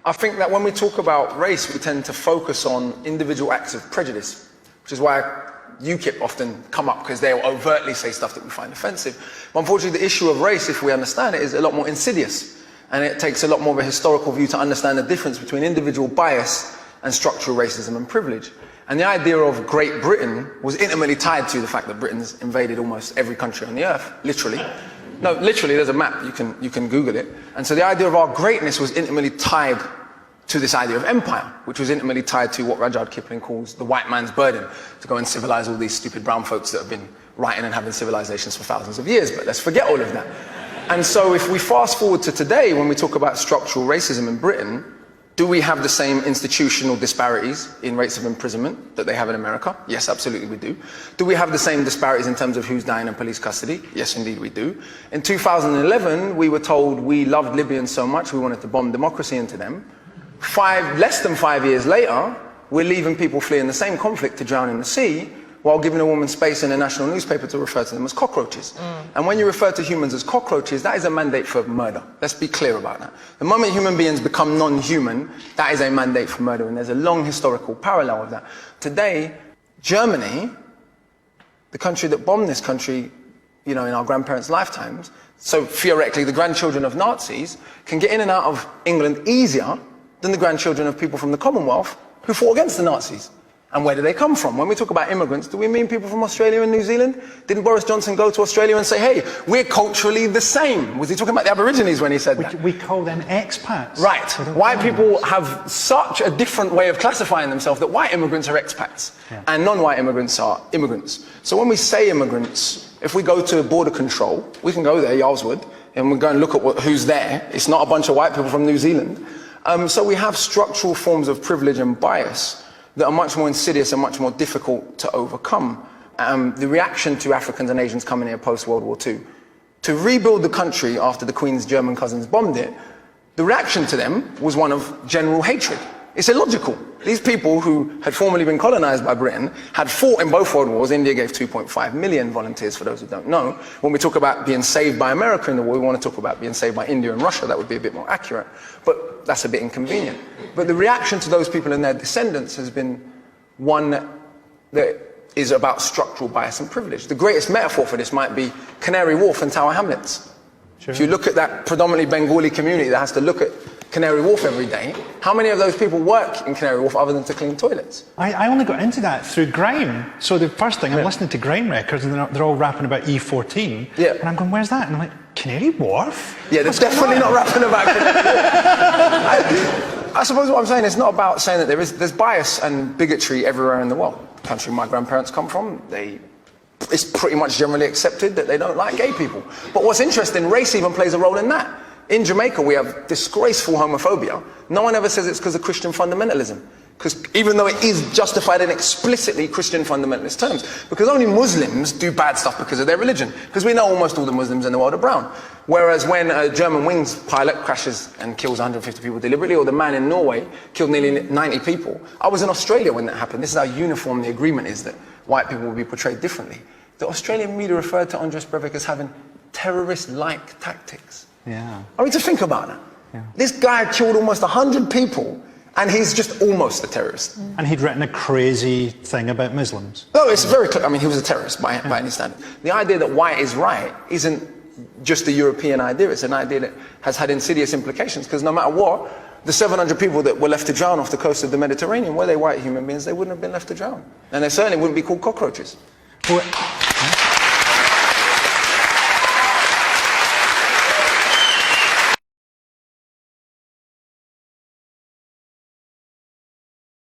I think that when we talk about race, we tend to focus on individual acts of prejudice, which is why UKIP often come up, because they'll overtly say stuff that we find offensive. But unfortunately, the issue of race, if we understand it, is a lot more insidious. And it takes a lot more of a historical view to understand the difference between individual bias and structural racism and privilege. And the idea of Great Britain was intimately tied to the fact that Britain's invaded almost every country on the earth, literally. No, literally, there's a map, you can Google it. And so the idea of our greatness was intimately tied to this idea of empire, which was intimately tied to what Rudyard Kipling calls the white man's burden, to go and civilize all these stupid brown folks that have been writing and having civilizations for thousands of years. But let's forget all of that. And so if we fast forward to today, when we talk about structural racism in Britain, do we have the same institutional disparities in rates of imprisonment that they have in America? Yes, absolutely we do. Do we have the same disparities in terms of who's dying in police custody? Yes, indeed we do. In 2011, we were told we loved Libyans so much we wanted to bomb democracy into them. Less than 5 years later, we're leaving people fleeing the same conflict to drown in the sea, while giving a woman space in a national newspaper to refer to them as cockroaches. And when you refer to humans as cockroaches, that is a mandate for murder. Let's be clear about that. The moment human beings become non-human, that is a mandate for murder, and there's a long historical parallel of that. Today, Germany, the country that bombed this country, in our grandparents' lifetimes, so theoretically the grandchildren of Nazis can get in and out of England easier than the grandchildren of people from the Commonwealth who fought against the Nazis. And where do they come from? When we talk about immigrants, do we mean people from Australia and New Zealand? Didn't Boris Johnson go to Australia and say, hey, we're culturally the same? Was he talking about the Aborigines when he said that? We call them expats. Right. White people have such a different way of classifying themselves that white immigrants are expats and non-white immigrants are immigrants. So when we say immigrants, if we go to border control, we can go there, Yarlswood, and we go and look at who's there. It's not a bunch of white people from New Zealand. So we have structural forms of privilege and bias that are much more insidious and much more difficult to overcome. The reaction to Africans and Asians coming here post-World War II, to rebuild the country after the Queen's German cousins bombed it, the reaction to them was one of general hatred. It's illogical. These people who had formerly been colonized by Britain had fought in both world wars. India gave 2.5 million volunteers, for those who don't know. When we talk about being saved by America in the war, we want to talk about being saved by India and Russia. That would be a bit more accurate. But that's a bit inconvenient. But the reaction to those people and their descendants has been one that is about structural bias and privilege. The greatest metaphor for this might be Canary Wharf and Tower Hamlets. Sure. If you look at that predominantly Bengali community that has to look at Canary Wharf every day, how many of those people work in Canary Wharf other than to clean toilets? I only got into that through grime. So the first thing, I'm listening to grime records and they're all rapping about E14. Yeah. And I'm going, where's that? And I'm like, Canary Wharf? Yeah, they're definitely not rapping about I suppose what I'm saying is not about saying that there's bias and bigotry everywhere in the world. The country my grandparents come from, it's pretty much generally accepted that they don't like gay people. But what's interesting, race even plays a role in that. In Jamaica, we have disgraceful homophobia. No one ever says it's because of Christian fundamentalism. Because even though it is justified in explicitly Christian fundamentalist terms, because only Muslims do bad stuff because of their religion. Because we know almost all the Muslims in the world are brown. Whereas when a German wings pilot crashes and kills 150 people deliberately, or the man in Norway killed nearly 90 people. I was in Australia when that happened. This is how uniform the agreement is that white people will be portrayed differently. The Australian media referred to Andres Breivik as having terrorist-like tactics. Yeah. I mean, to think about that. Yeah. This guy killed almost 100 people, and he's just almost a terrorist. And he'd written a crazy thing about Muslims. No, it's very clear. I mean, he was a terrorist by any standard. The idea that white is right isn't just a European idea. It's an idea that has had insidious implications, because no matter what, the 700 people that were left to drown off the coast of the Mediterranean, were they white human beings, they wouldn't have been left to drown. And they certainly wouldn't be called cockroaches. Well,